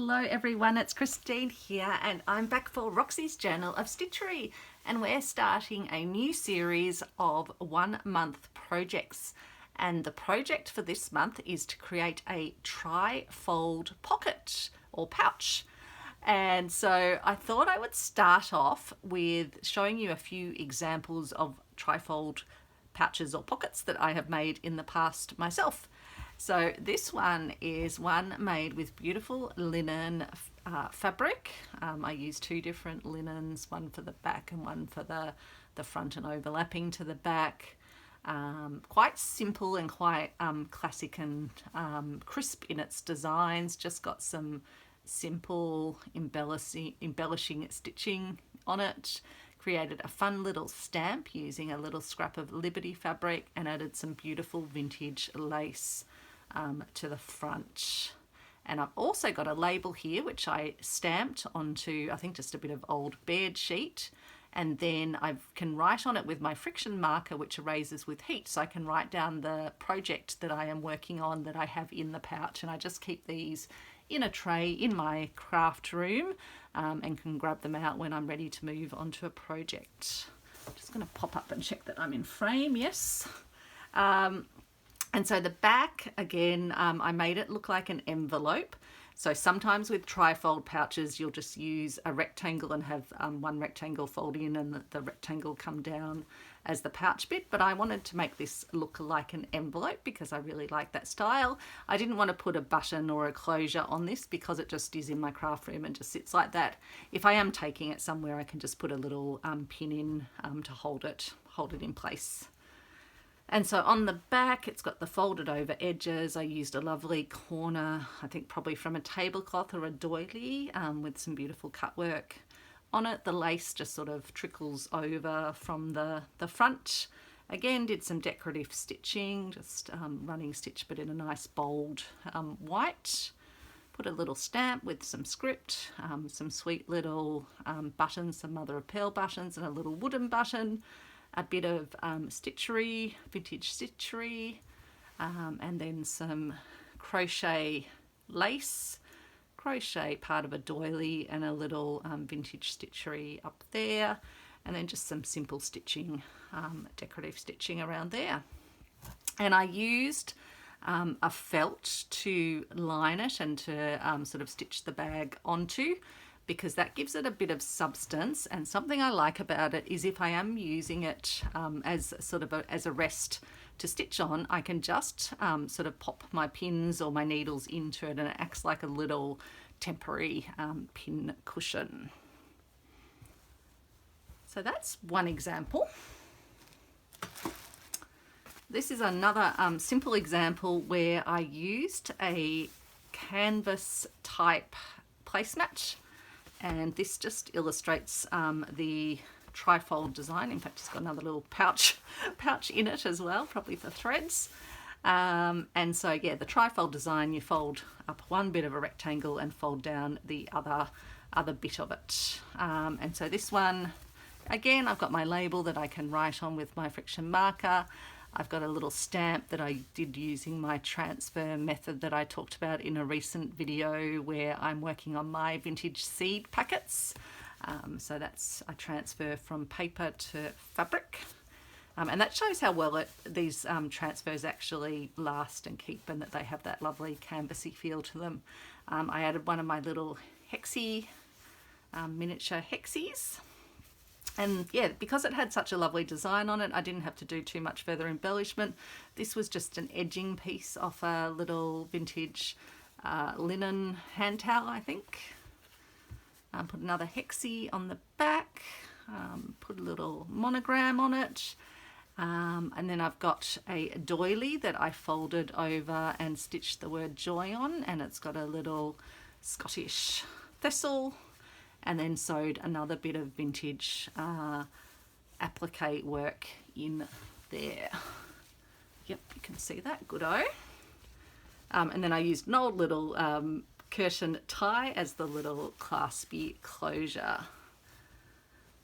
Hello everyone, it's Christine here and I'm back for Roxy's Journal of Stitchery, and we're starting a new series of 1 month projects, and the project for this month is to create a tri-fold pocket or pouch. And so I thought I would start off with showing you a few examples of tri-fold pouches or pockets that I have made in the past myself. So this one is one made with beautiful linen fabric. I used 2 different linens, one for the back and one for the front and overlapping to the back. Quite simple and quite classic and crisp in its designs. Just got some simple embellishing stitching on it. Created a fun little stamp using a little scrap of Liberty fabric and added some beautiful vintage lace to the front. And I've also got a label here which I stamped onto, I think, just a bit of old bared sheet, and then I can write on it with my friction marker, which erases with heat, so I can write down the project that I am working on that I have in the pouch. And I just keep these in a tray in my craft room and can grab them out when I'm ready to move on to a project. I'm just going to pop up and check that I'm in frame. Yes. And so the back, again, I made it look like an envelope. So sometimes with trifold pouches, you'll just use a rectangle and have one rectangle fold in and the rectangle come down as the pouch bit. But I wanted to make this look like an envelope because I really like that style. I didn't want to put a button or a closure on this because it just is in my craft room and just sits like that. If I am taking it somewhere, I can just put a little pin in to hold it in place. And so on the back, it's got the folded over edges. I used a lovely corner, I think probably from a tablecloth or a doily, with some beautiful cut work on it. The lace just sort of trickles over from the front. Again, did some decorative stitching, just running stitch, but in a nice bold white. Put a little stamp with some script, some sweet little buttons, some mother of pearl buttons and a little wooden button. A bit of Stitchery, vintage Stitchery, and then some crochet lace, crochet part of a doily and a little vintage Stitchery up there, and then just some simple stitching, decorative stitching around there. And I used a felt to line it and to sort of stitch the bag onto, because that gives it a bit of substance. And something I like about it is if I am using it as sort of as a rest to stitch on, I can just sort of pop my pins or my needles into it, and it acts like a little temporary pin cushion. So that's one example. This is another simple example where I used a canvas type placemat. And this just illustrates the trifold design. In fact, it's got another little pouch in it as well, probably for threads. And so, yeah, the trifold design, you fold up one bit of a rectangle and fold down the other bit of it. And so this one, again, I've got my label that I can write on with my friction marker. I've got a little stamp that I did using my transfer method that I talked about in a recent video where I'm working on my vintage seed packets. So that's a transfer from paper to fabric. And that shows how well these transfers actually last and keep, and that they have that lovely canvassy feel to them. I added one of my little hexie, miniature hexies. And yeah, because it had such a lovely design on it, I didn't have to do too much further embellishment. This was just an edging piece off a little vintage linen hand towel, I think. Put another hexie on the back, put a little monogram on it. And then I've got a doily that I folded over and stitched the word joy on, and it's got a little Scottish thistle. And then sewed another bit of vintage applique work in there. Yep, you can see that, good-o. And then I used an old little curtain tie as the little claspy closure.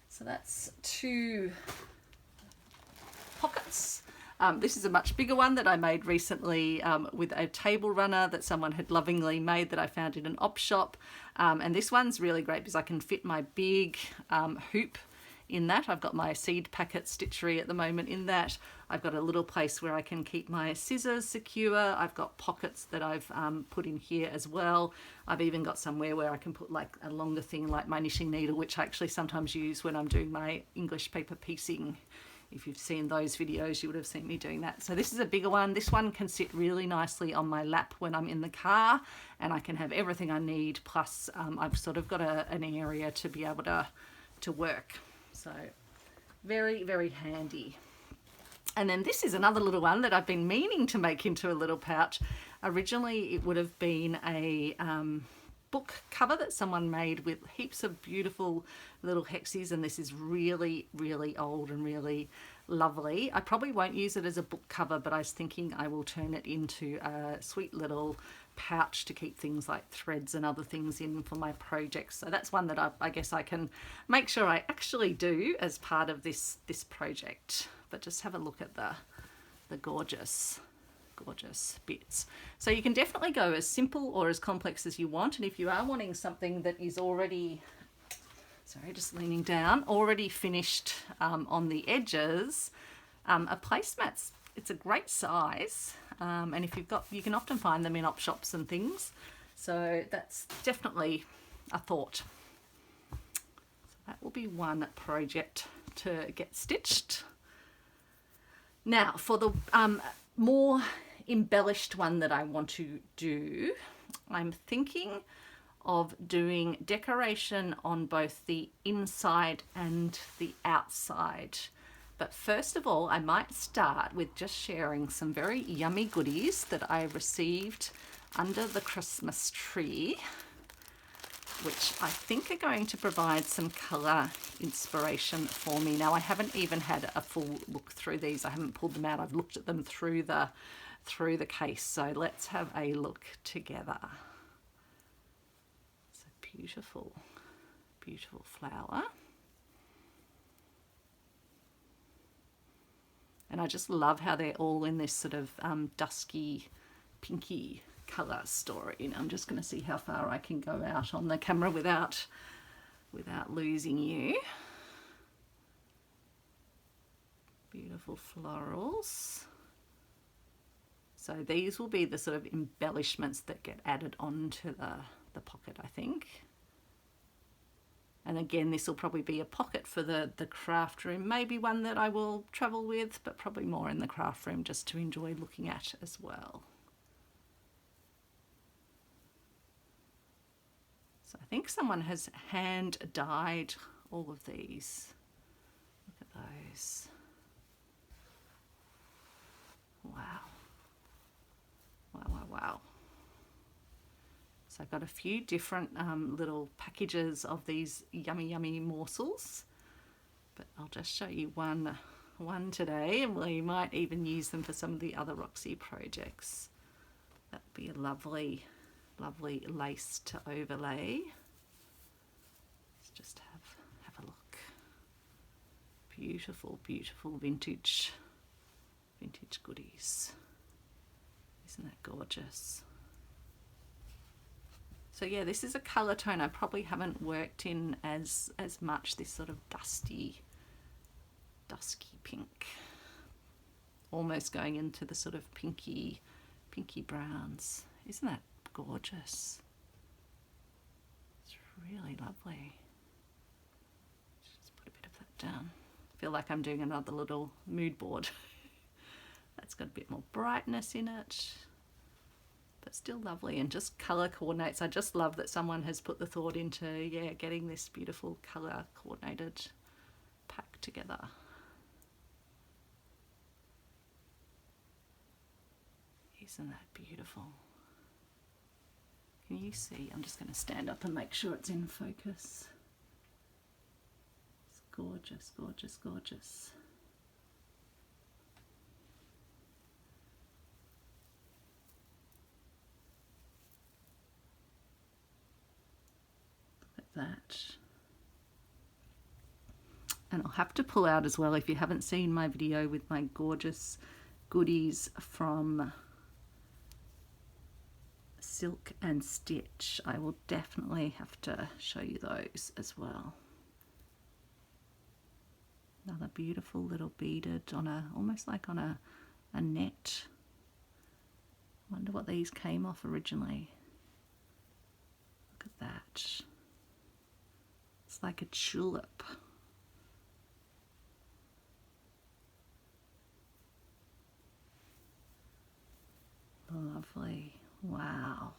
So that's 2 pockets. This is a much bigger one that I made recently with a table runner that someone had lovingly made that I found in an op shop. And this one's really great because I can fit my big hoop in that. I've got my seed packet Stitchery at the moment in that. I've got a little place where I can keep my scissors secure. I've got pockets that I've put in here as well. I've even got somewhere where I can put like a longer thing like my knitting needle, which I actually sometimes use when I'm doing my English paper piecing. If you've seen those videos, you would have seen me doing that. So this is a bigger one. This one can sit really nicely on my lap when I'm in the car, and I can have everything I need. Plus I've sort of got an area to be able to work. So very, very handy. And then this is another little one that I've been meaning to make into a little pouch. Originally it would have been a book cover that someone made with heaps of beautiful little hexies, and this is really, really old and really lovely. I probably won't use it as a book cover, but I was thinking I will turn it into a sweet little pouch to keep things like threads and other things in for my projects. So that's one that I guess I can make sure I actually do as part of this project. But just have a look at the gorgeous bits. So you can definitely go as simple or as complex as you want, and if you are wanting something that is already, sorry, just leaning down, already finished on the edges, a placemat, it's a great size, and if you've got, you can often find them in op shops and things, so that's definitely a thought. So that will be one project to get stitched. Now for the more embellished one that I want to do, I'm thinking of doing decoration on both the inside and the outside. But first of all, I might start with just sharing some very yummy goodies that I received under the Christmas tree, which I think are going to provide some colour inspiration for me. Now I haven't even had a full look through these. I haven't pulled them out. I've looked at them through the case. So let's have a look together. It's a beautiful, beautiful flower. And I just love how they're all in this sort of dusky, pinky colour story. And I'm just going to see how far I can go out on the camera without losing you. Beautiful florals. So these will be the sort of embellishments that get added onto the pocket, I think. And again, this will probably be a pocket for the craft room, maybe one that I will travel with, but probably more in the craft room just to enjoy looking at as well. So I think someone has hand dyed all of these. Look at those. Wow. Wow, wow, wow. So I've got a few different little packages of these yummy, yummy morsels, but I'll just show you one today, and we might even use them for some of the other Roxy projects. That would be a lovely, lovely lace to overlay. Let's just have a look. Beautiful, beautiful vintage goodies. Isn't that gorgeous? So yeah, this is a colour tone I probably haven't worked in as much, this sort of dusky pink. Almost going into the sort of pinky browns. Isn't that gorgeous? It's really lovely. Just put a bit of that down. I feel like I'm doing another little mood board. That's got a bit more brightness in it, but still lovely, and just colour coordinates. I just love that someone has put the thought into, yeah, getting this beautiful colour coordinated pack together. Isn't that beautiful? Can you see? I'm just going to stand up and make sure it's in focus. It's gorgeous, gorgeous, gorgeous. That, and I'll have to pull out as well, if you haven't seen my video with my gorgeous goodies from Silk and Stitch. I will definitely have to show you those as well. Another beautiful little beaded on a, almost like on a net. Wonder what these came off originally. Look at that. It's like a tulip. Lovely. Wow.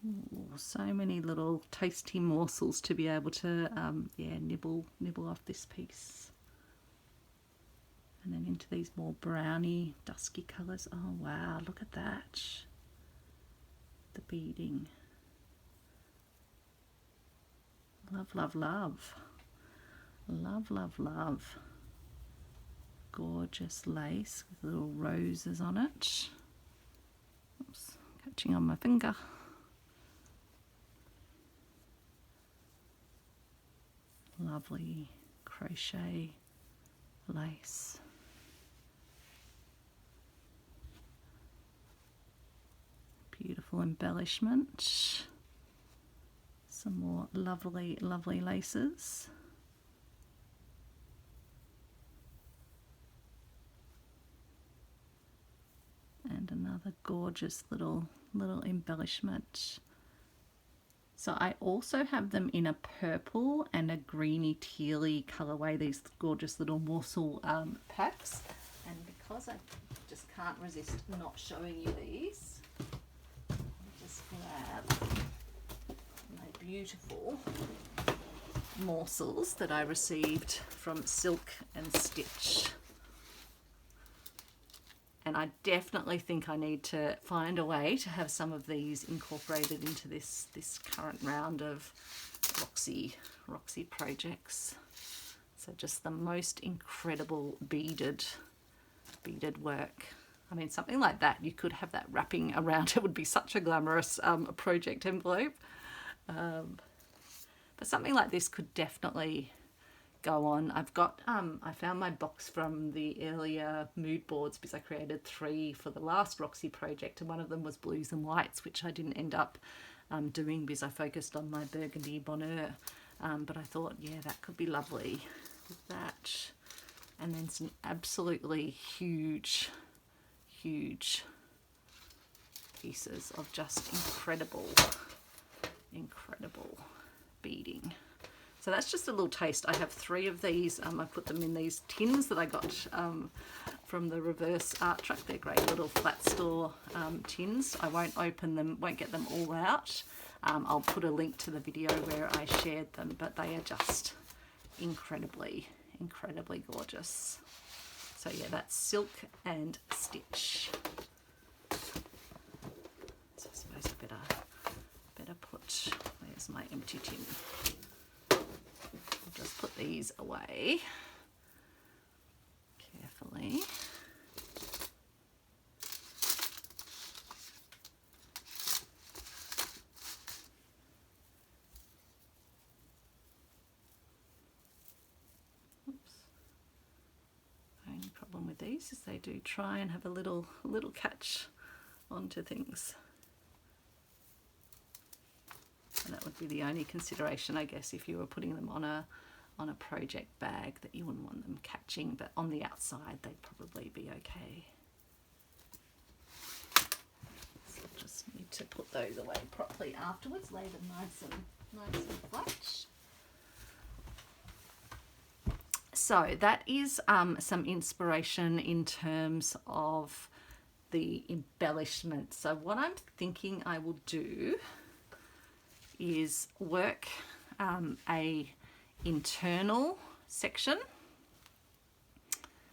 Ooh, so many little tasty morsels to be able to yeah, nibble off this piece. And then into these more browny, dusky colours. Oh wow, look at that. The beading. Love, love, love. Love, love, love. Gorgeous lace with little roses on it. Oops, catching on my finger. Lovely crochet lace. Beautiful embellishment. Some more lovely, lovely laces. And another gorgeous little embellishment. So I also have them in a purple and a greeny tealy colorway, these gorgeous little morsel packs. And because I just can't resist not showing you these, I'll just grab my beautiful morsels that I received from Silk and Stitch. And I definitely think I need to find a way to have some of these incorporated into this current round of Roxy projects. So just the most incredible beaded work. I mean, something like that, you could have that wrapping around. It would be such a glamorous project envelope. But something like this could definitely go on. I've got I found my box from the earlier mood boards because I created 3 for the last Roxy project, and one of them was blues and whites, which I didn't end up doing because I focused on my burgundy bonheur. But I thought, yeah, that could be lovely with that. And then some absolutely huge pieces of just incredible beading. So that's just a little taste. I have 3 of these. I put them in these tins that I got from the Reverse Art Truck. They're great little flat store tins. I won't open them, won't get them all out. I'll put a link to the video where I shared them, but they are just incredibly gorgeous. So yeah, that's Silk and Stitch. So I suppose I better put, where's my empty tin? I'll just put these away carefully. Oops. Only problem with these is they do try and have a little catch onto things. And that would be the only consideration, I guess, if you were putting them on a project bag, that you wouldn't want them catching, but on the outside they'd probably be okay. So I'll just need to put those away properly afterwards, lay them nice and flat. So that is some inspiration in terms of the embellishment. So what I'm thinking I will do is work a internal section.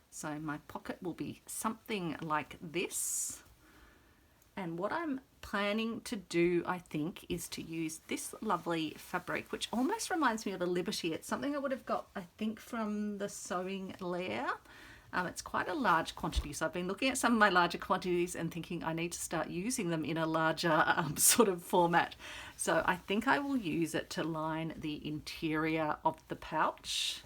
So my pocket will be something like this. And what I'm planning to do, I think, is to use this lovely fabric, which almost reminds me of a Liberty. It's something I would have got, I think, from the Sewing Lair. It's quite a large quantity, so I've been looking at some of my larger quantities and thinking I need to start using them in a larger sort of format. So I think I will use it to line the interior of the pouch.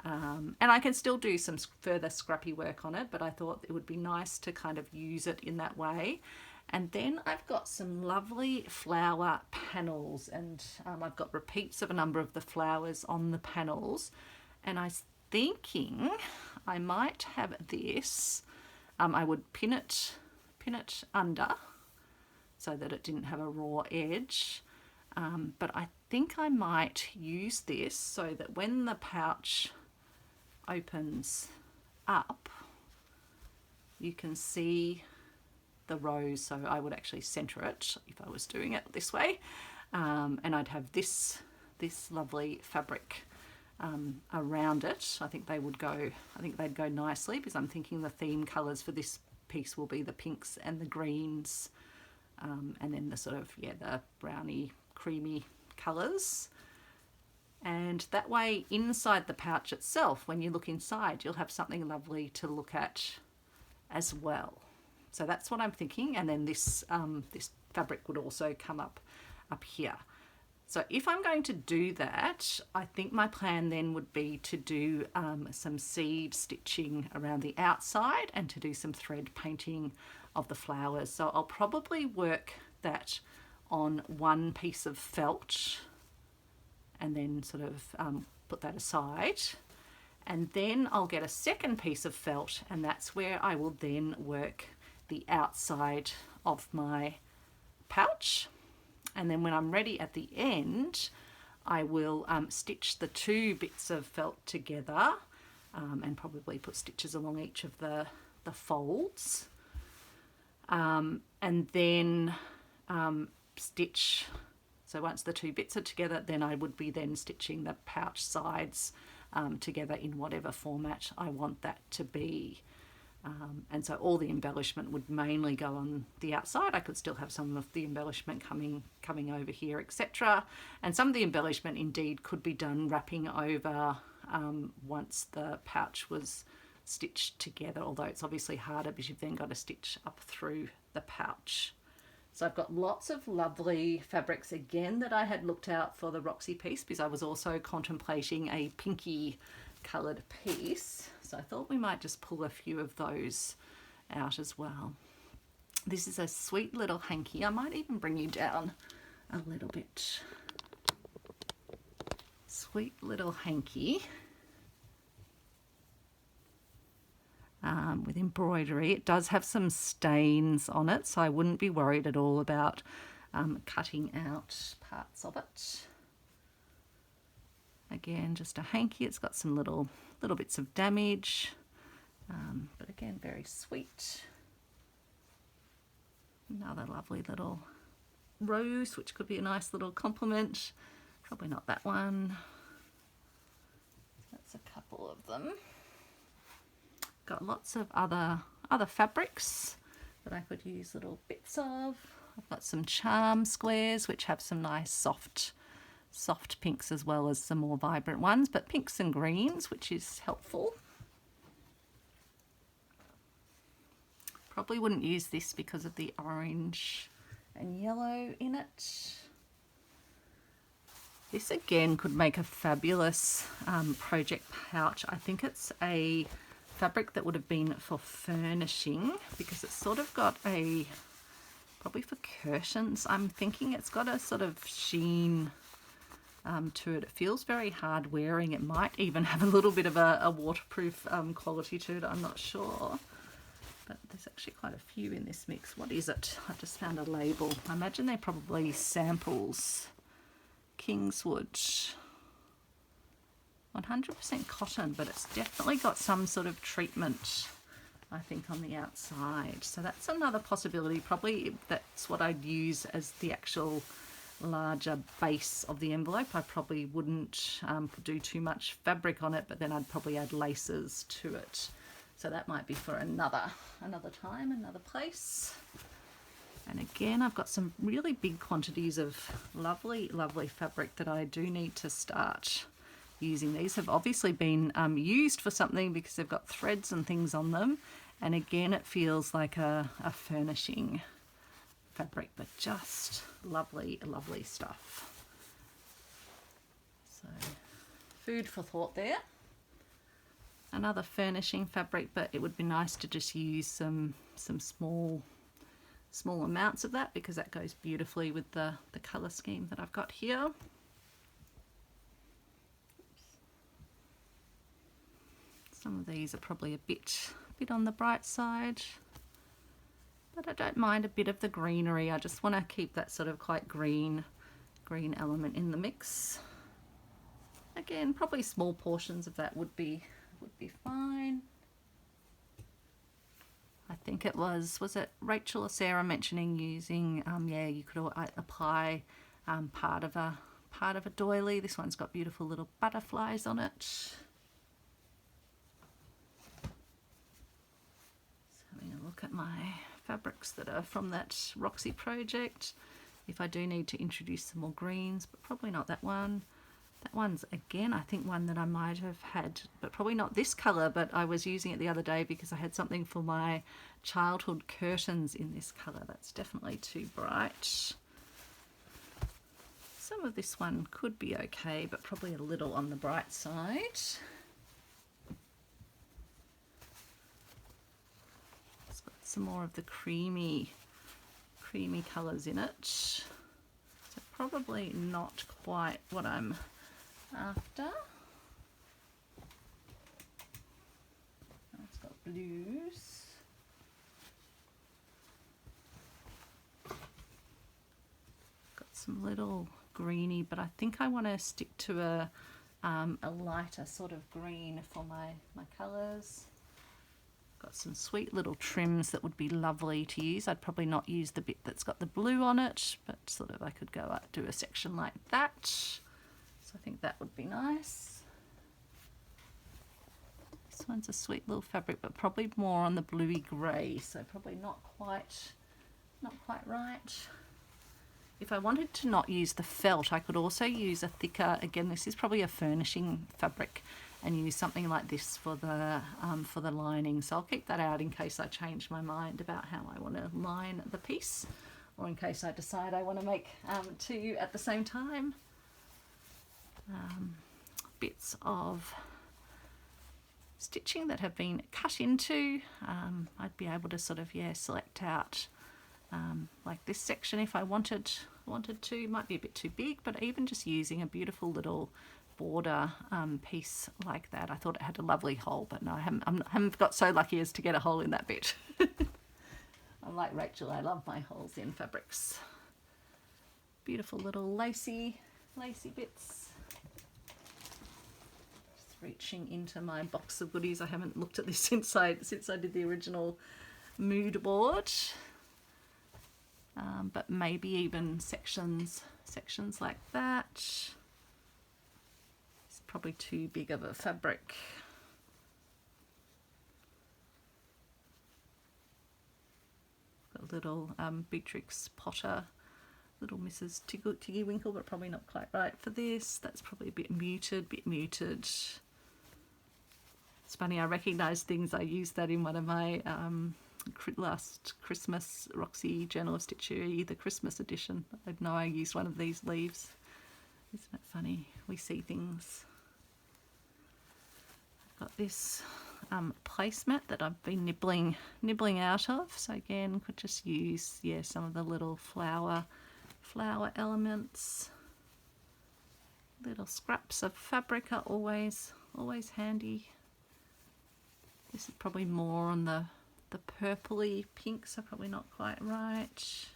And I can still do some further scrappy work on it, but I thought it would be nice to kind of use it in that way. And then I've got some lovely flower panels, and I've got repeats of a number of the flowers on the panels, and I was thinking I might have this. I would pin it under so that it didn't have a raw edge, but I think I might use this so that when the pouch opens up you can see the rose. So I would actually center it if I was doing it this way, and I'd have this lovely fabric around it. I think they'd go nicely, because I'm thinking the theme colors for this piece will be the pinks and the greens, and then the sort of, the browny creamy colors. And that way inside the pouch itself, when you look inside, you'll have something lovely to look at as well. So that's what I'm thinking. And then this fabric would also come up here. So if I'm going to do that, I think my plan then would be to do some seed stitching around the outside and to do some thread painting of the flowers. So I'll probably work that on one piece of felt and then sort of put that aside. And then I'll get a second piece of felt, and that's where I will then work the outside of my pouch. And then when I'm ready at the end, I will stitch the two bits of felt together, and probably put stitches along each of the folds, and then stitch. So once the two bits are together, then I would be then stitching the pouch sides together in whatever format I want that to be. And so all the embellishment would mainly go on the outside. I could still have some of the embellishment coming over here, etc. And some of the embellishment indeed could be done wrapping over once the pouch was stitched together, although it's obviously harder because you've then got to stitch up through the pouch. So I've got lots of lovely fabrics again that I had looked out for the Roxy piece, because I was also contemplating a pinky coloured piece. So I thought we might just pull a few of those out as well. This is a sweet little hanky. I might even bring you down a little bit. Sweet little hanky. With embroidery. It does have some stains on it, so I wouldn't be worried at all about cutting out parts of it. Again, just a hanky. It's got some little bits of damage, but again, very sweet. Another lovely little rose, which could be a nice little compliment. Probably not that one. That's a couple of them. Got lots of other fabrics that I could use little bits of. I've got some charm squares, which have some nice soft pinks as well as some more vibrant ones, but pinks and greens, which is helpful. Probably wouldn't use this because of the orange and yellow in it. This again could make a fabulous project pouch. I think it's a fabric that would have been for furnishing, because it's sort of got a, probably for curtains, I'm thinking. It's got a sort of sheen to it. It feels very hard wearing. It might even have a little bit of a waterproof quality to it, I'm not sure. But there's actually quite a few in this mix. What is it? I just found a label. I imagine they're probably samples. Kingswood. 100% cotton, but it's definitely got some sort of treatment, I think, on the outside. So that's another possibility. Probably that's what I'd use as the actual larger base of the envelope. I probably wouldn't do too much fabric on it, but then I'd probably add laces to it. So that might be for another time, another place. And again, I've got some really big quantities of lovely fabric that I do need to start using these have obviously been used for something because they've got threads and things on them. And again, it feels like a furnishing fabric, but just lovely, lovely stuff. So food for thought there. Another furnishing fabric, but it would be nice to just use some small amounts of that because that goes beautifully with the colour scheme that I've got here. Some of these are probably a bit on the bright side, but I don't mind a bit of the greenery. I just want to keep that sort of quite green element in the mix. Again, probably small portions of that would be fine. I think it was it Rachel or Sarah mentioning using yeah, you could apply part of a doily. This one's got beautiful little butterflies on it. So having a look at my fabrics that are from that Roxy project. If I do need to introduce some more greens, but probably not that one. That one's, again, I think one that I might have had, but probably not this colour, but I was using it the other day because I had something for my childhood curtains in this colour. That's definitely too bright. Some of this one could be okay, but probably a little on the bright side. It's got some more of the creamy colours in it. So probably not quite what I'm after. It's got blues. Got some little greeny, but I think I want to stick to a lighter sort of green for my colours. Got some sweet little trims that would be lovely to use. I'd probably not use the bit that's got the blue on it, but sort of I could go up, do a section like that. So I think that would be nice. This one's a sweet little fabric, but probably more on the bluey grey, so probably not quite right. If I wanted to not use the felt, I could also use a thicker, again, this is probably a furnishing fabric, and use something like this for the lining. So I'll keep that out in case I change my mind about how I want to line the piece, or in case I decide I want to make two at the same time. Bits of stitching that have been cut into. I'd be able to sort of, yeah, select out like this section if I wanted to. Might be a bit too big, but even just using a beautiful little border piece like that. I thought it had a lovely hole, but no, I haven't got so lucky as to get a hole in that bit. I'm like Rachel, I love my holes in fabrics. Beautiful little lacy bits. Just reaching into my box of goodies. I haven't looked at this since I did the original mood board. But maybe even sections like that. It's probably too big of a fabric. A little Beatrix Potter, little Mrs. Tiggy Winkle, but probably not quite right for this. That's probably a bit muted. It's funny, I recognise things. I used that in one of my last Christmas Roxy Journal of Stitchery, the Christmas edition. I know I used one of these leaves. Isn't it funny? We see things. I've got this placemat that I've been nibbling out of. So again, could just use, yeah, some of the little flower elements. Little scraps of fabric are always handy. This is probably more on the purpley pinks are probably not quite right.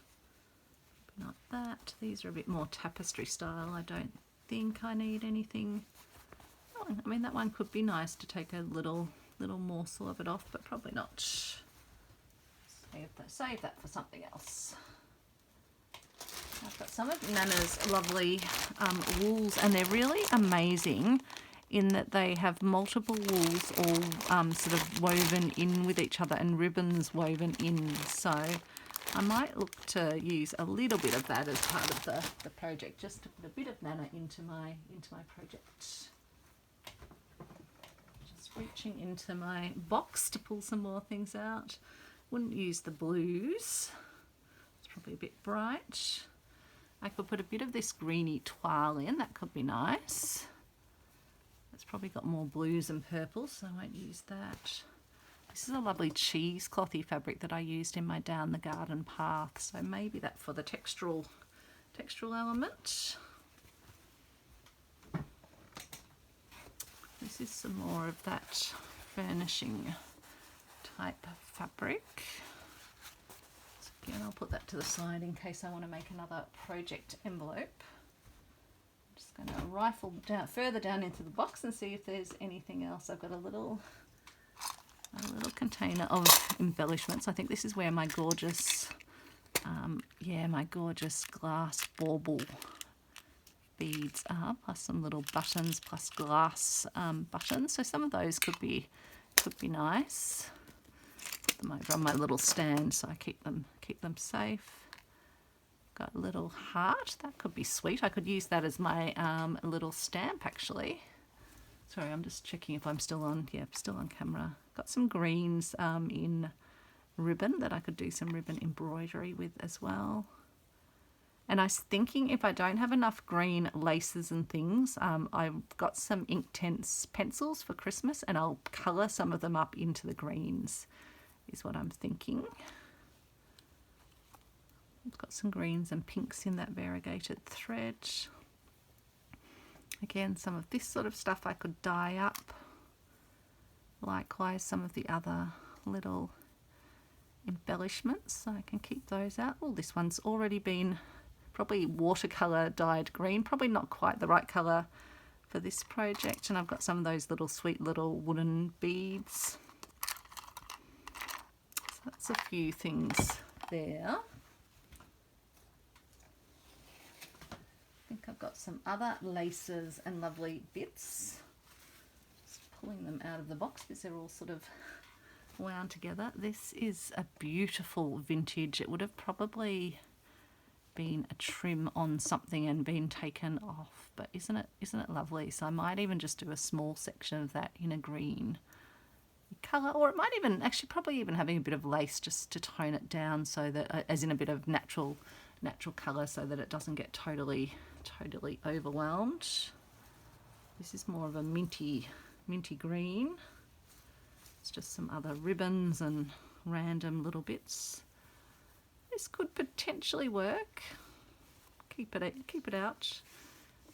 Not that. These are a bit more tapestry style. I don't think I need anything. Oh, I mean, that one could be nice to take a little morsel of it off, but probably not. Save that for something else. I've got some of Nana's lovely wools, and they're really amazing in that they have multiple wools all sort of woven in with each other and ribbons woven in. So I might look to use a little bit of that as part of the project, just to put a bit of Nana into my project. Reaching into my box to pull some more things out. Wouldn't use the blues. It's probably a bit bright. I could put a bit of this greeny toile in. That could be nice. It's probably got more blues and purples, so I won't use that. This is a lovely cheeseclothy fabric that I used in my Down the Garden path, so maybe that for the textural element. This is some more of that furnishing type fabric. So again, I'll put that to the side in case I want to make another project envelope. I'm just going to rifle down further down into the box and see if there's anything else. I've got a little container of embellishments. I think this is where my gorgeous, my gorgeous glass bauble beads are, plus some little buttons, plus glass buttons. So some of those could be nice. Put them over on my little stand so I keep them safe. Got a little heart. That could be sweet. I could use that as my little stamp actually. Sorry, I'm just checking if I'm still on. Yeah, still on camera. Got some greens in ribbon that I could do some ribbon embroidery with as well. And I was thinking if I don't have enough green laces and things, I've got some Inktense pencils for Christmas and I'll colour some of them up into the greens, is what I'm thinking. I've got some greens and pinks in that variegated thread. Again, some of this sort of stuff I could dye up. Likewise, some of the other little embellishments, so I can keep those out. Oh, this one's already been probably watercolour dyed green, probably not quite the right colour for this project. And I've got some of those little sweet little wooden beads. So that's a few things there. I think I've got some other laces and lovely bits. Just pulling them out of the box because they're all sort of wound together. This is a beautiful vintage. It would have probably been a trim on something and been taken off, but isn't it lovely? So I might even just do a small section of that in a green colour, or it might even actually probably even having a bit of lace just to tone it down, so that as in a bit of natural colour, so that it doesn't get totally overwhelmed. This is more of a minty green. It's just some other ribbons and random little bits. This could potentially work. Keep it out.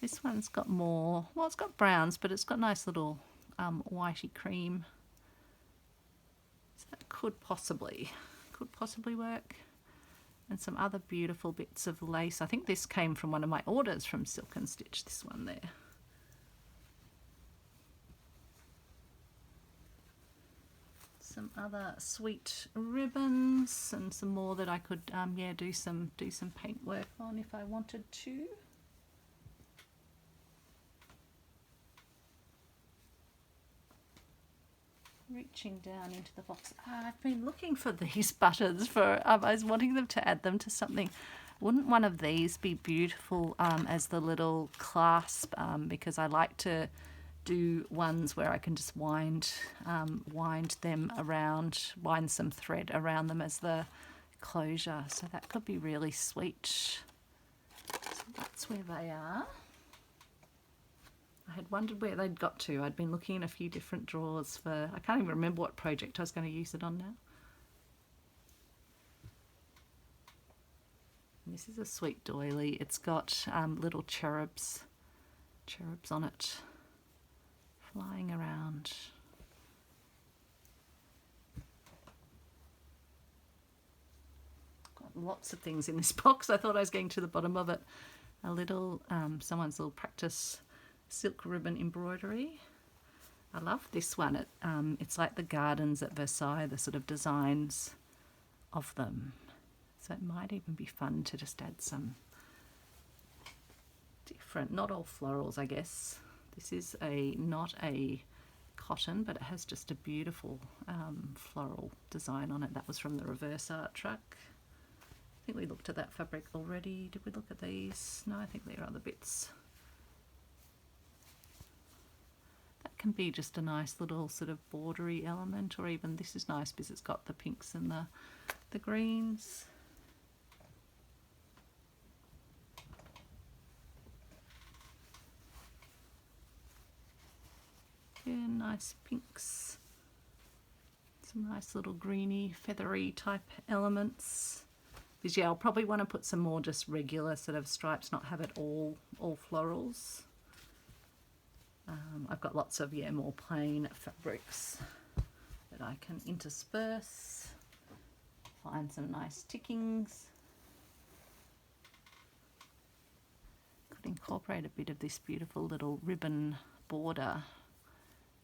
This one's got more, well, it's got browns, but it's got nice little whitey cream. So that could possibly work. And some other beautiful bits of lace. I think this came from one of my orders from Silk and Stitch, this one there. Some other sweet ribbons and some more that I could do some paint work on if I wanted to. Reaching down into the box. I've been looking for these buttons for, I was wanting them to add them to something. Wouldn't one of these be beautiful as the little clasp, because I like to do ones where I can just wind them around, wind some thread around them as the closure. So that could be really sweet. So that's where they are. I had wondered where they'd got to. I'd been looking in a few different drawers for, I can't even remember what project I was going to use it on now. And this is a sweet doily. It's got little cherubs on it, flying around. Got lots of things in this box. I thought I was getting to the bottom of it. A little, someone's little practice silk ribbon embroidery. I love this one. It's like the gardens at Versailles, the sort of designs of them. So it might even be fun to just add some different, not all florals, I guess. This is not a cotton, but it has just a beautiful floral design on it. That was from the Reverse Art truck. I think we looked at that fabric already. Did we look at these? No, I think there are other bits. That can be just a nice little sort of bordery element, or even this is nice because it's got the pinks and the greens. Yeah, nice pinks. Some nice little greeny, feathery type elements. Because yeah, I'll probably want to put some more just regular sort of stripes, not have it all florals. I've got lots of more plain fabrics that I can intersperse. Find some nice tickings. Could incorporate a bit of this beautiful little ribbon border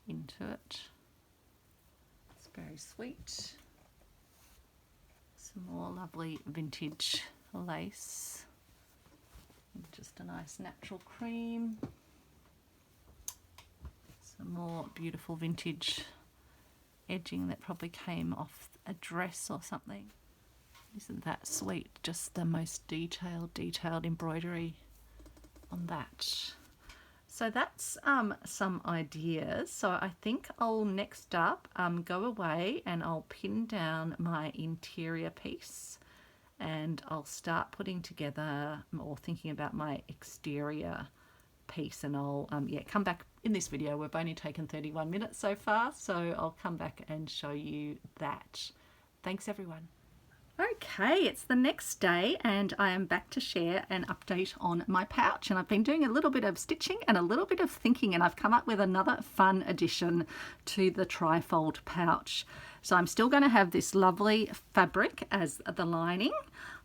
into it. It's very sweet. Some more lovely vintage lace. And just a nice natural cream. Some more beautiful vintage edging that probably came off a dress or something. Isn't that sweet? Just the most detailed embroidery on that. So that's some ideas. So I think I'll next up go away and I'll pin down my interior piece, and I'll start putting together or thinking about my exterior piece, and I'll come back in this video. We've only taken 31 minutes so far, so I'll come back and show you that. Thanks everyone. Okay, it's the next day and I am back to share an update on my pouch, and I've been doing a little bit of stitching and a little bit of thinking, and I've come up with another fun addition to the trifold pouch. So I'm still going to have this lovely fabric as the lining.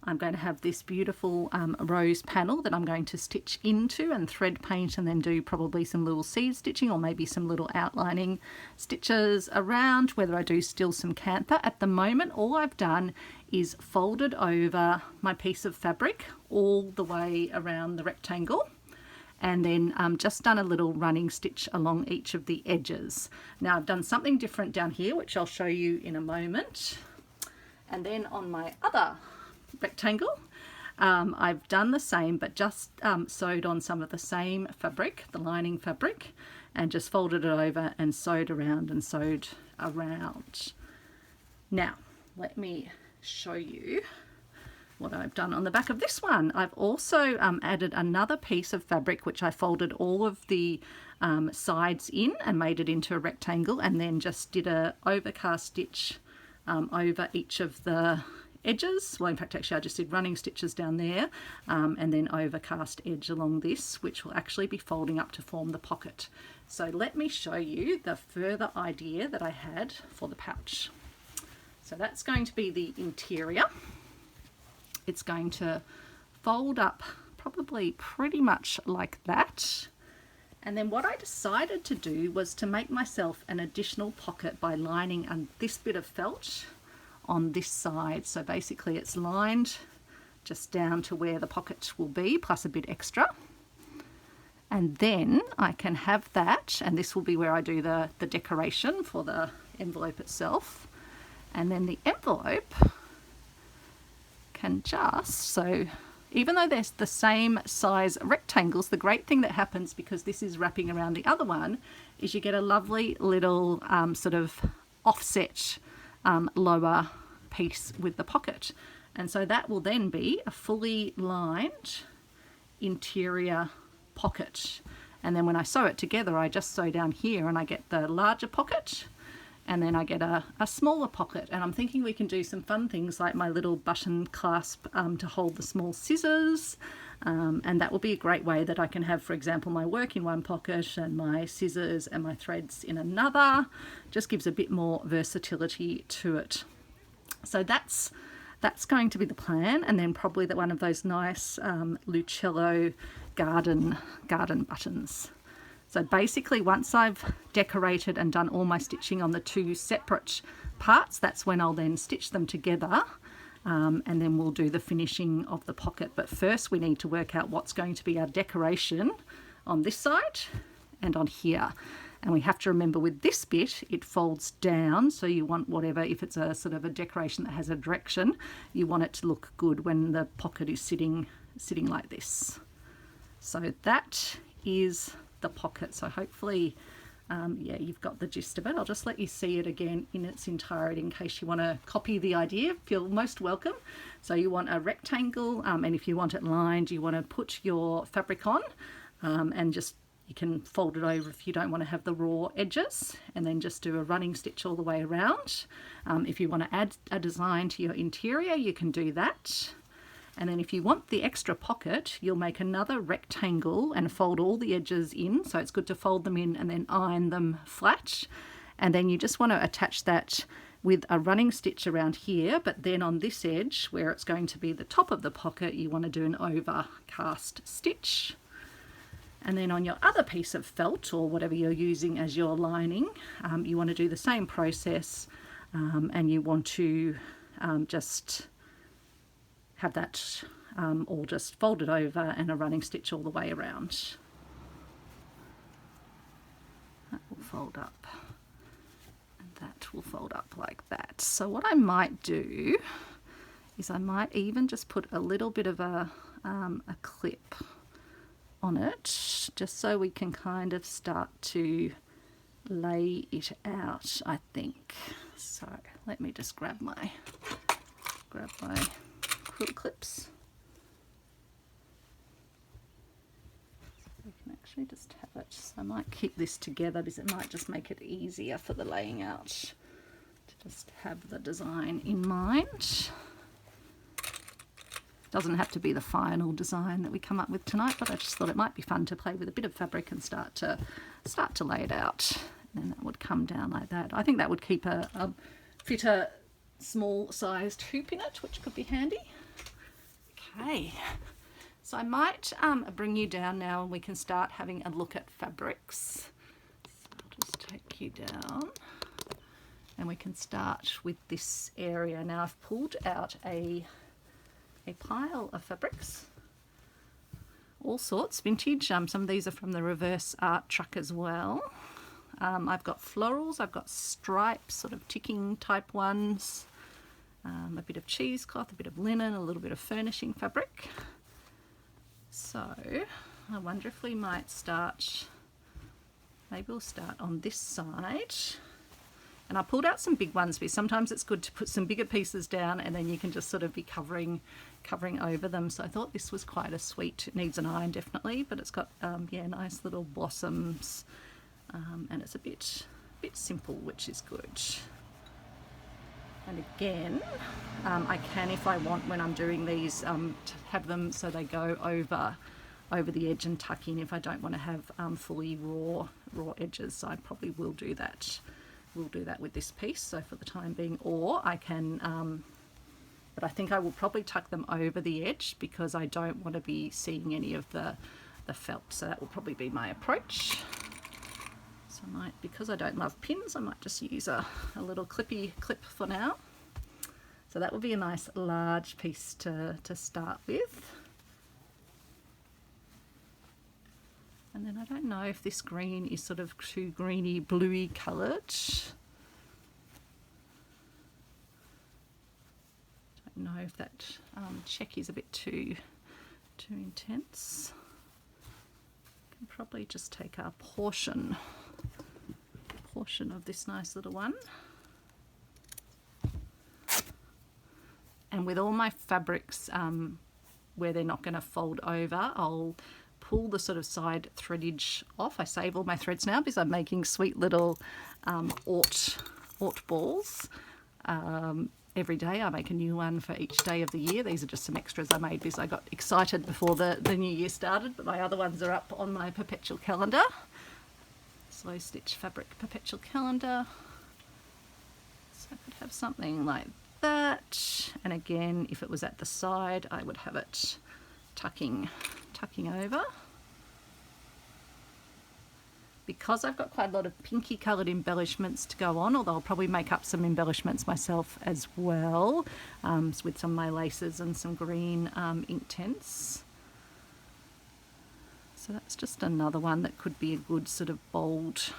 I'm going to have this beautiful rose panel that I'm going to stitch into and thread paint, and then do probably some little seed stitching or maybe some little outlining stitches around, whether I do still some cantha. At the moment, all I've done is folded over my piece of fabric all the way around the rectangle, and then just done a little running stitch along each of the edges. Now I've done something different down here, which I'll show you in a moment. And then on my other rectangle, I've done the same, but just sewed on some of the same fabric, the lining fabric, and just folded it over and sewed around and sewed around. Now let me show you what I've done on the back of this one. I've also added another piece of fabric which I folded all of the sides in and made it into a rectangle, and then just did a overcast stitch over each of the edges. Well, in fact, actually I just did running stitches down there, and then overcast edge along this, which will actually be folding up to form the pocket. So let me show you the further idea that I had for the pouch. So that's going to be the interior. It's going to fold up probably pretty much like that. And then what I decided to do was to make myself an additional pocket by lining this bit of felt on this side. So basically it's lined just down to where the pocket will be, plus a bit extra. And then I can have that, and this will be where I do the decoration for the envelope itself. And then the envelope can just, so even though there's the same size rectangles, the great thing that happens, because this is wrapping around the other one, is you get a lovely little sort of offset lower piece with the pocket. And so that will then be a fully lined interior pocket. And then when I sew it together, I just sew down here and I get the larger pocket, and then I get a smaller pocket. And I'm thinking we can do some fun things like my little button clasp to hold the small scissors, and that will be a great way that I can have, for example, my work in one pocket and my scissors and my threads in another. Just gives a bit more versatility to it. So that's going to be the plan, and then probably one of those nice Lucello garden buttons. So basically once I've decorated and done all my stitching on the two separate parts, that's when I'll then stitch them together, and then we'll do the finishing of the pocket. But first we need to work out what's going to be our decoration on this side and on here. And we have to remember with this bit, it folds down, so you want whatever, if it's a sort of a decoration that has a direction, you want it to look good when the pocket is sitting like this. So that is the pocket. So hopefully yeah, you've got the gist of it. I'll just let you see it again in its entirety in case you want to copy the idea. Feel most welcome. So you want a rectangle, and if you want it lined, you want to put your fabric on, and just, you can fold it over if you don't want to have the raw edges, and then just do a running stitch all the way around. If you want to add a design to your interior, you can do that. And then if you want the extra pocket, you'll make another rectangle and fold all the edges in. So it's good to fold them in and then iron them flat. And then you just want to attach that with a running stitch around here, but then on this edge where it's going to be the top of the pocket, you want to do an overcast stitch. And then on your other piece of felt or whatever you're using as your lining, you want to do the same process, and you want to just have that all just folded over and a running stitch all the way around. That will fold up, and that will fold up like that. So what I might do is I might even just put a little bit of a clip on it, just so we can kind of start to lay it out, I think. So let me just grab my quilt clips. So we can actually just have it. So I might keep this together because it might just make it easier for the laying out to just have the design in mind. Doesn't have to be the final design that we come up with tonight, but I just thought it might be fun to play with a bit of fabric and start to lay it out. And then that would come down like that. I think that would keep fit a small sized hoop in it, which could be handy. Okay, so I might bring you down now and we can start having a look at fabrics. So I'll just take you down and we can start with this area. Now I've pulled out a pile of fabrics, all sorts, vintage. Some of these are from the reverse art truck as well. I've got florals, I've got stripes, sort of ticking type ones, a bit of cheesecloth, a bit of linen, a little bit of furnishing fabric. So I wonder if we might start, maybe we'll start on this side. And I pulled out some big ones because sometimes it's good to put some bigger pieces down and then you can just sort of be covering over them. So I thought this was quite a sweet, it needs an iron definitely, but it's got yeah, nice little blossoms, and it's a bit simple, which is good. And again, I can, if I want, when I'm doing these, to have them so they go over the edge and tuck in if I don't want to have fully raw edges. So I probably will do that. We'll do that with this piece, so for the time being, or I can, but I think I will probably tuck them over the edge because I don't want to be seeing any of the felt, so that will probably be my approach. So I might, because I don't love pins, I might just use a little clippy clip for now. So that will be a nice large piece to start with. And then I don't know if this green is sort of too greeny, bluey coloured. Don't know if that check is a bit too intense. Can probably just take a portion of this nice little one. And with all my fabrics, where they're not going to fold over, I'll pull the sort of side threadage off. I save all my threads now because I'm making sweet little Ort balls. Every day I make a new one for each day of the year. These are just some extras I made because I got excited before the new year started, but my other ones are up on my perpetual calendar. Slow stitch fabric perpetual calendar. So I could have something like that, and again, if it was at the side, I would have it tucking over. Because I've got quite a lot of pinky coloured embellishments to go on, although I'll probably make up some embellishments myself as well, with some of my laces and some green ink tints. So that's just another one that could be a good sort of bold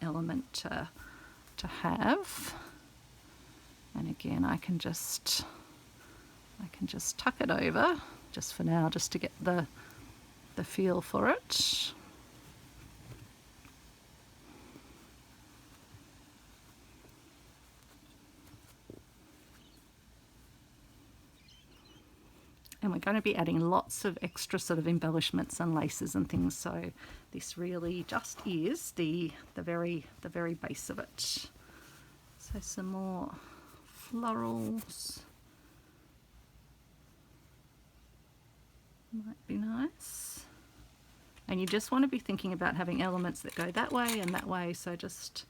element to have. And again, I can just tuck it over just for now, just to get the feel for it. and we're going to be adding lots of extra sort of embellishments and laces and things, so this really just is the very base of it. So some more florals might be nice, and you just want to be thinking about having elements that go that way and that way, so just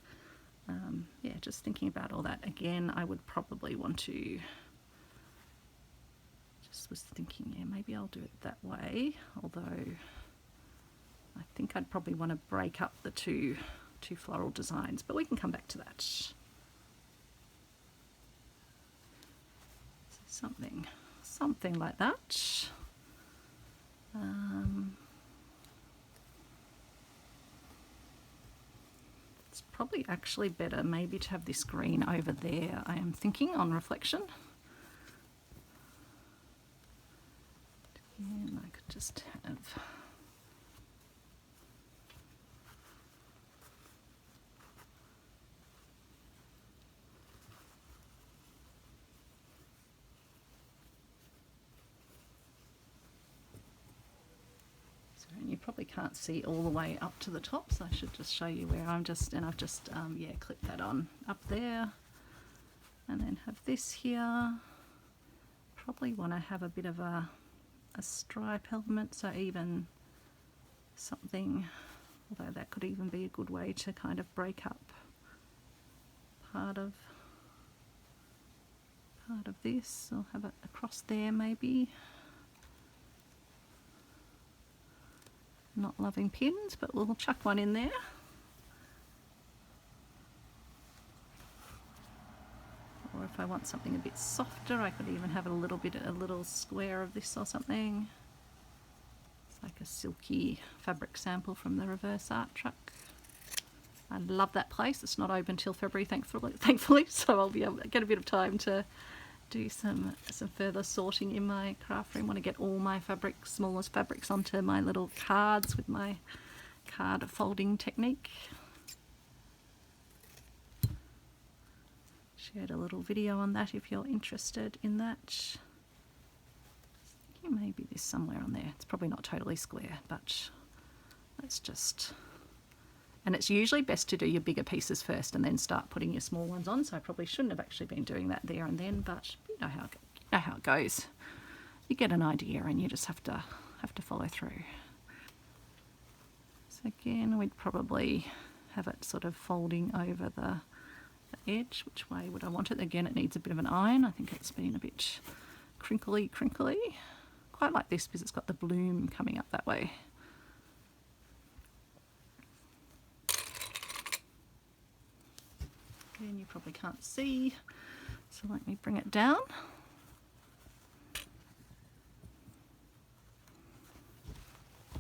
yeah, just thinking about all that. Again, I would probably want to, just was thinking, yeah, maybe I'll do it that way, although I think I'd probably want to break up the two floral designs, but we can come back to that. So something like that. It's probably actually better maybe to have this green over there, I am thinking, on reflection. And I could just have and you probably can't see all the way up to the top, so I should just show you where I've just yeah, clipped that on up there, and then have this here. Probably want to have a bit of a stripe element, so even something, although that could even be a good way to kind of break up part of this. I'll have it across there maybe. Not loving pins, but we'll chuck one in there. Or if I want something a bit softer, I could even have a little square of this or something. It's like a silky fabric sample from the Reverse Art truck. I love that place. It's not open till February, thankfully, so I'll be able to get a bit of time to do some further sorting in my craft room. I want to get all my smallest fabrics onto my little cards with my card folding technique. Shared a little video on that if you're interested in that. Maybe this somewhere on there. It's probably not totally square, but let's just, and it's usually best to do your bigger pieces first and then start putting your small ones on, so I probably shouldn't have actually been doing that there and then, but you know how it goes. You get an idea and you just have to follow through. So again, we'd probably have it sort of folding over the edge. Which way would I want it? Again, it needs a bit of an iron. I think it's been a bit crinkly. Quite like this because it's got the bloom coming up that way. Again, you probably can't see, so let me bring it down.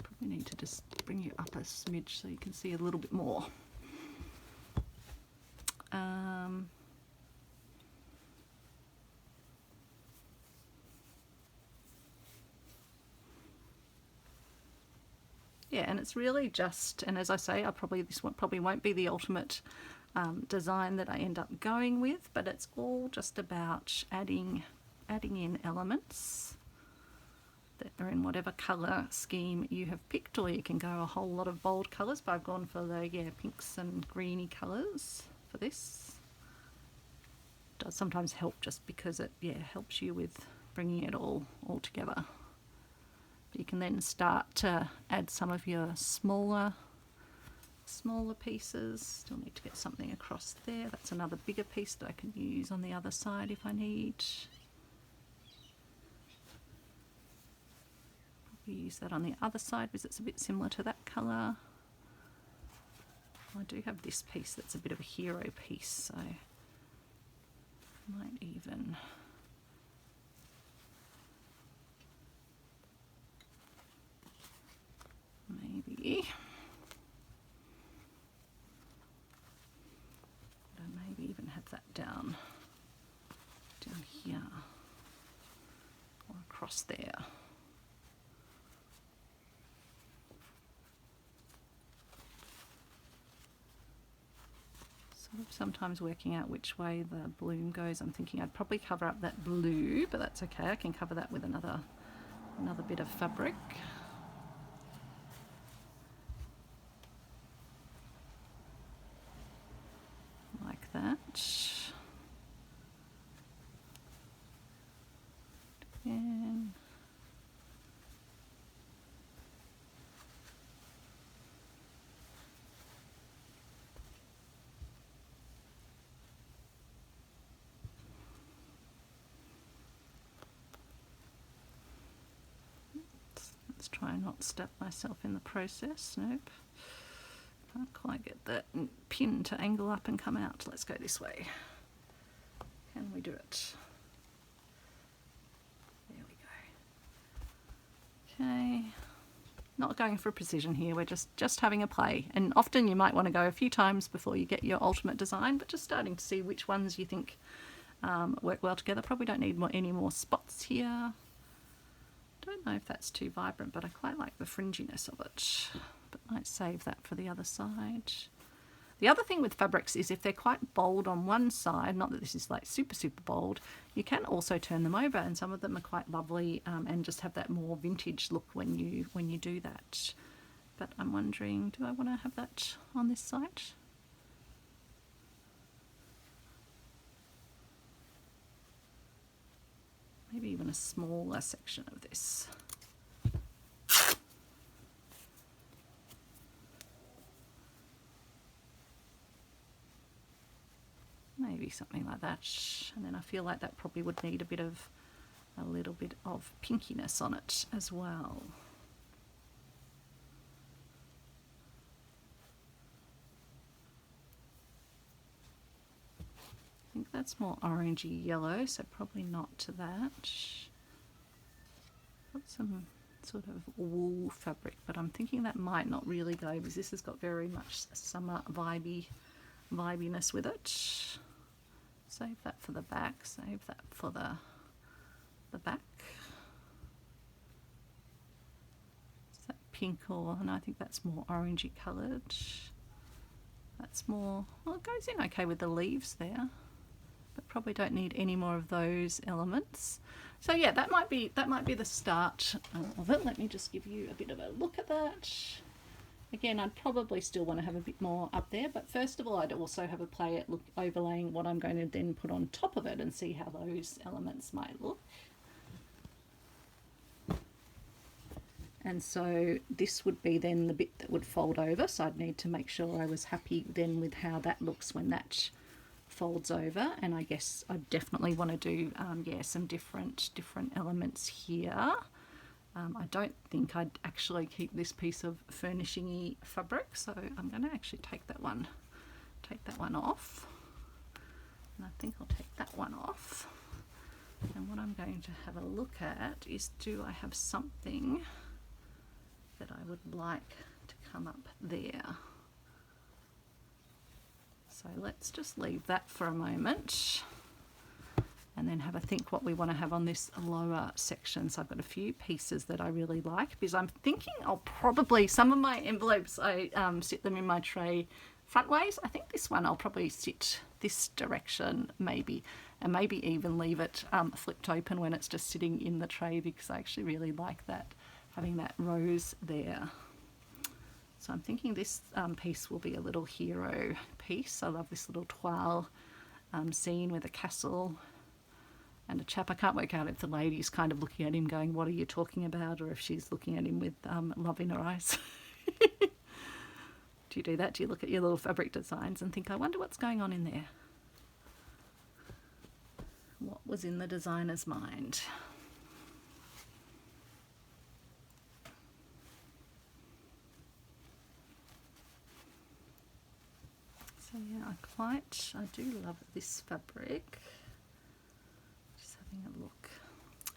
Probably need to just bring you up a smidge so you can see a little bit more. Yeah, and it's really just, and as I say, this one probably won't be the ultimate design that I end up going with, but it's all just about adding in elements that are in whatever colour scheme you have picked, or you can go a whole lot of bold colours, but I've gone for the pinks and greeny colours for this. It does sometimes help just because it helps you with bringing it all together. But you can then start to add some of your smaller pieces. Still need to get something across there. That's another bigger piece that I can use on the other side if I need. Probably use that on the other side because it's a bit similar to that colour. I do have this piece that's a bit of a hero piece, so I might even maybe even have that down here or across there. Sort of sometimes working out which way the bloom goes. I'm thinking I'd probably cover up that blue, but that's okay. I can cover that with another Another bit of fabric. Like that. Again. Let's try and not stab myself in the process. Nope. Can't quite get that pin to angle up and come out. Let's go this way. Can we do it? There we go. Okay. Not going for precision here. We're just having a play. And often you might want to go a few times before you get your ultimate design, but just starting to see which ones you think work well together. Probably don't need any more spots here. Don't know if that's too vibrant, but I quite like the fringiness of it. But might save that for the other side. The other thing with fabrics is if they're quite bold on one side, not that this is like super bold, you can also turn them over, and some of them are quite lovely and just have that more vintage look when you do that. But I'm wondering, do I want to have that on this side? Maybe even a smaller section of this. Maybe something like that. And then I feel like that probably would need a little bit of pinkiness on it as well. I think that's more orangey yellow, so probably not to that. Got some sort of wool fabric, but I'm thinking that might not really go because this has got very much summer vibiness with it. Save that for the back, save that for the back. Is that pink or, no, I think that's more orangey coloured. That's more, well, it goes in okay with the leaves there, but probably don't need any more of those elements. So yeah, that might be the start of it. Let me just give you a bit of a look at that. Again, I'd probably still want to have a bit more up there, but first of all, I'd also have a play at overlaying what I'm going to then put on top of it and see how those elements might look. And so this would be then the bit that would fold over, so I'd need to make sure I was happy then with how that looks when that folds over. And I guess I definitely want to do yeah, some different elements here. I don't think I'd actually keep this piece of furnishing-y fabric, so I'm going to actually take that one off. And I think I'll take that one off. And what I'm going to have a look at is, do I have something that I would like to come up there? So let's just leave that for a moment and then have a think what we want to have on this lower section. So I've got a few pieces that I really like, because I'm thinking I'll probably, some of my envelopes, I sit them in my tray front ways. I think this one I'll probably sit this direction maybe, and maybe even leave it flipped open when it's just sitting in the tray, because I actually really like that, having that rose there. So I'm thinking this piece will be a little hero piece. I love this little toile scene with a castle and a chap. I can't work out if the lady's kind of looking at him going, what are you talking about? Or if she's looking at him with love in her eyes. Do you do that? Do you look at your little fabric designs and think, I wonder what's going on in there? What was in the designer's mind? So yeah, I do love this fabric. Just having a look.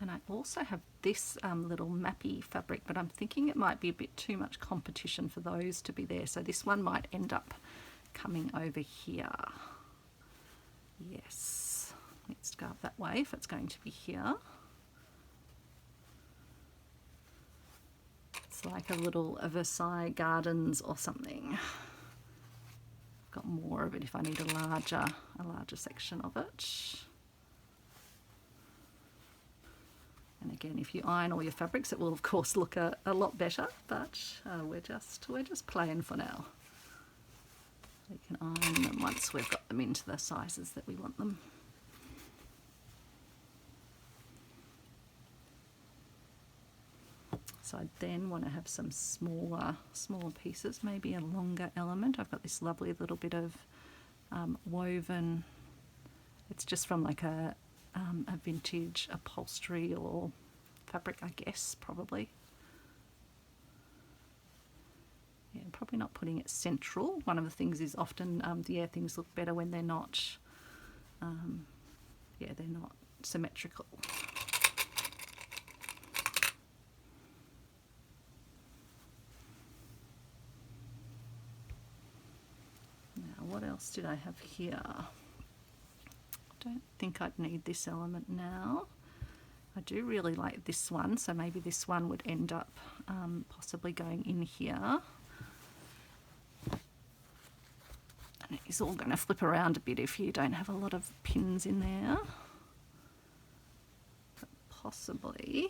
And I also have this little mappy fabric, but I'm thinking it might be a bit too much competition for those to be there. So this one might end up coming over here. Yes, let's go up that way if it's going to be here. It's like a little Versailles gardens or something. Got more of it if I need a larger section of it. And again, if you iron all your fabrics, it will of course look a lot better, but we're just playing for now. We can iron them once we've got them into the sizes that we want them. So I then want to have some smaller pieces, maybe a longer element. I've got this lovely little bit of woven, it's just from like a vintage upholstery or fabric, I guess, probably. Yeah, probably not putting it central. One of the things is often, things look better when they're not, they're not symmetrical. Now, what else did I have here? I don't think I'd need this element now. I do really like this one, so maybe this one would end up possibly going in here. And it's all going to flip around a bit if you don't have a lot of pins in there. But possibly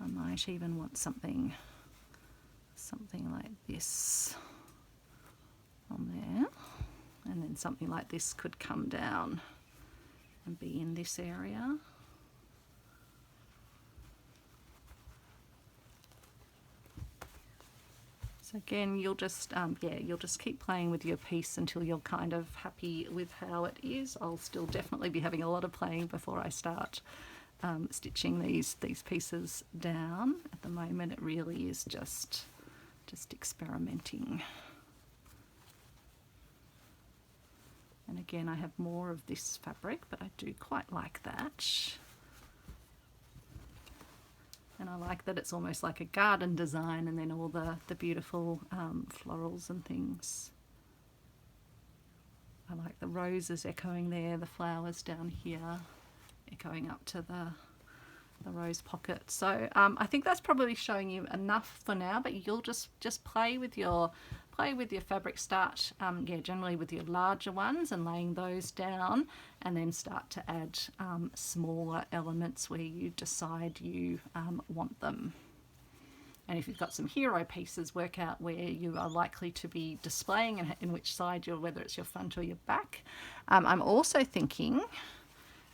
I might even want something like this on there, and then something like this could come down and be in this area. So again, you'll just keep playing with your piece until you're kind of happy with how it is. I'll still definitely be having a lot of playing before I start stitching these pieces down. At the moment, it really is just experimenting. And again, I have more of this fabric, but I do quite like that. And I like that it's almost like a garden design, and then all the beautiful florals and things. I like the roses echoing there, the flowers down here, echoing up to the rose pocket. So I think that's probably showing you enough for now, but you'll just play with your fabric. Start generally with your larger ones and laying those down, and then start to add smaller elements where you decide you want them. And if you've got some hero pieces, work out where you are likely to be displaying and in which side whether it's your front or your back. I'm also thinking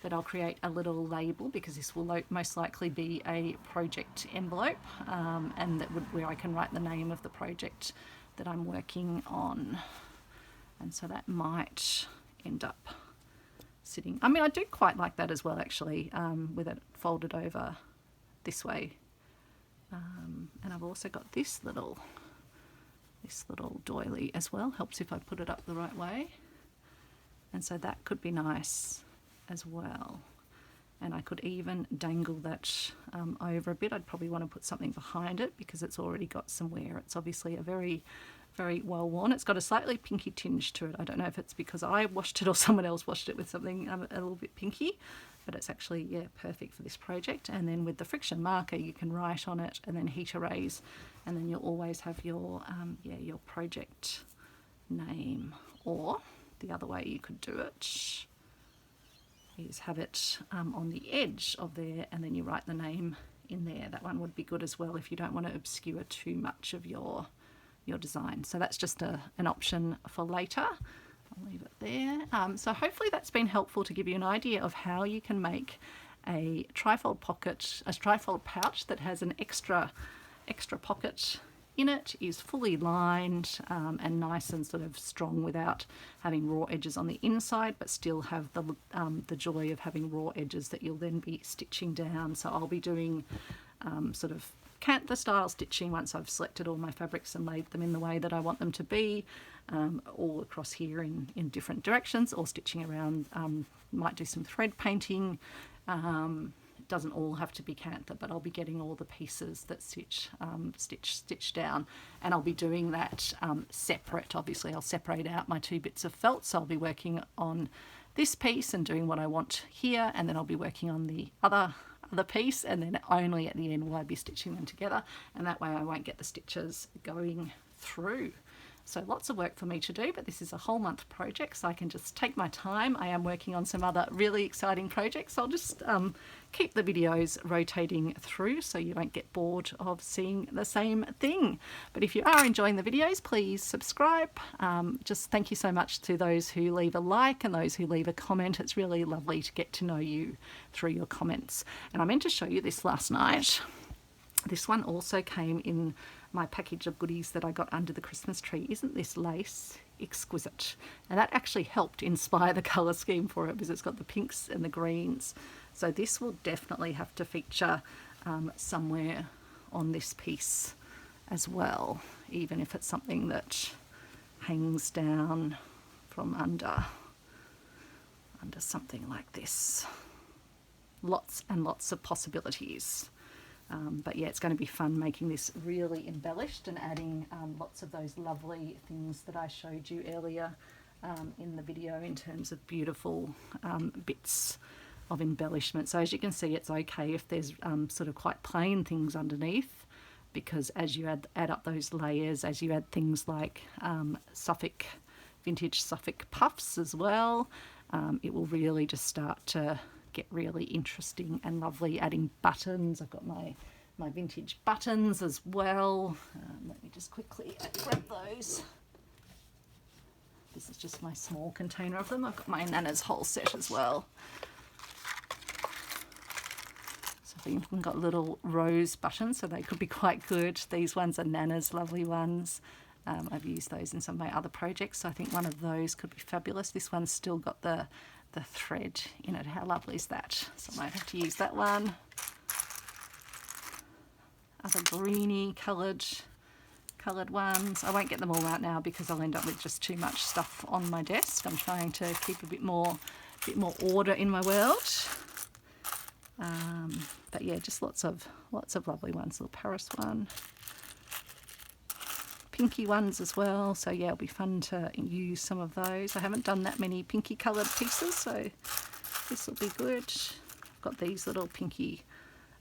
that I'll create a little label, because this will most likely be a project envelope, and where I can write the name of the project that I'm working on. And so that might end up sitting, I mean, I do quite like that as well, actually, with it folded over this way. And I've also got this little doily as well. Helps if I put it up the right way. And so that could be nice as well. And I could even dangle that over a bit. I'd probably want to put something behind it because it's already got some wear. It's obviously a very, very well worn. It's got a slightly pinky tinge to it. I don't know if it's because I washed it or someone else washed it with something a little bit pinky, but it's actually, yeah, perfect for this project. And then with the friction marker, you can write on it and then heat erase, and then you'll always have your your project name. Or the other way you could do it is have it on the edge of there, and then you write the name in there. That one would be good as well if you don't want to obscure too much of your design. So that's just an option for later. I'll leave it there. So hopefully that's been helpful to give you an idea of how you can make a trifold pocket, a trifold pouch that has an extra pocket in it, is fully lined and nice and sort of strong without having raw edges on the inside, but still have the joy of having raw edges that you'll then be stitching down. So I'll be doing sort of cantha style stitching once I've selected all my fabrics and laid them in the way that I want them to be, all across here in different directions, or stitching around. Might do some thread painting. It doesn't all have to be cantha, but I'll be getting all the pieces that stitch down, and I'll be doing that separate. Obviously I'll separate out my two bits of felt, so I'll be working on this piece and doing what I want here, and then I'll be working on the other piece, and then only at the end will I be stitching them together, and that way I won't get the stitches going through. So lots of work for me to do, but this is a whole month project, so I can just take my time. I am working on some other really exciting projects. I'll just keep the videos rotating through so you don't get bored of seeing the same thing. But if you are enjoying the videos, please subscribe. Just thank you so much to those who leave a like and those who leave a comment. It's really lovely to get to know you through your comments. And I meant to show you this last night. This one also came in my package of goodies that I got under the Christmas tree. Isn't this lace exquisite? And that actually helped inspire the colour scheme for it, because it's got the pinks and the greens. So this will definitely have to feature somewhere on this piece as well, even if it's something that hangs down from under something like this. Lots and lots of possibilities. But yeah, it's going to be fun making this really embellished and adding lots of those lovely things that I showed you earlier in the video in terms of beautiful bits of embellishment. So as you can see, it's okay if there's sort of quite plain things underneath, because as you add up those layers, as you add things like vintage Suffolk puffs as well, it will really just start to get really interesting and lovely. Adding buttons, I've got my vintage buttons as well. Let me just quickly grab those. This is just my small container of them. I've got my Nana's whole set as well. So I've even got little rose buttons, so they could be quite good. These ones are Nana's lovely ones. I've used those in some of my other projects, so I think one of those could be fabulous. This one's still got the thread in it. How lovely is that? So I might have to use that one. Other greeny coloured ones. I won't get them all out now because I'll end up with just too much stuff on my desk. I'm trying to keep a bit more order in my world. But yeah, just lots of lovely ones. Little Paris one. Pinky ones as well, so yeah, it'll be fun to use some of those. I haven't done that many pinky coloured pieces, so this will be good. I've got these little pinky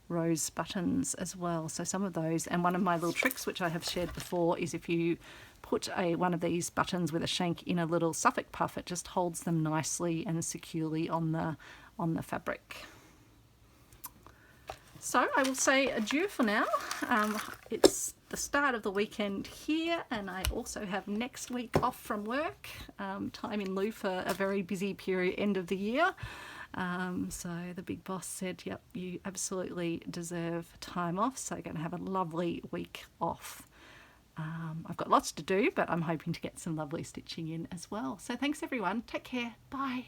rose buttons as well, so some of those. And one of my little tricks, which I have shared before, is if you put one of these buttons with a shank in a little Suffolk puff, it just holds them nicely and securely on the fabric. So I will say adieu for now. It's the start of the weekend here, and I also have next week off from work, time in lieu for a very busy period, end of the year. So the big boss said, yep, you absolutely deserve time off, so you're going to have a lovely week off. I've got lots to do, but I'm hoping to get some lovely stitching in as well. So thanks everyone, take care, bye.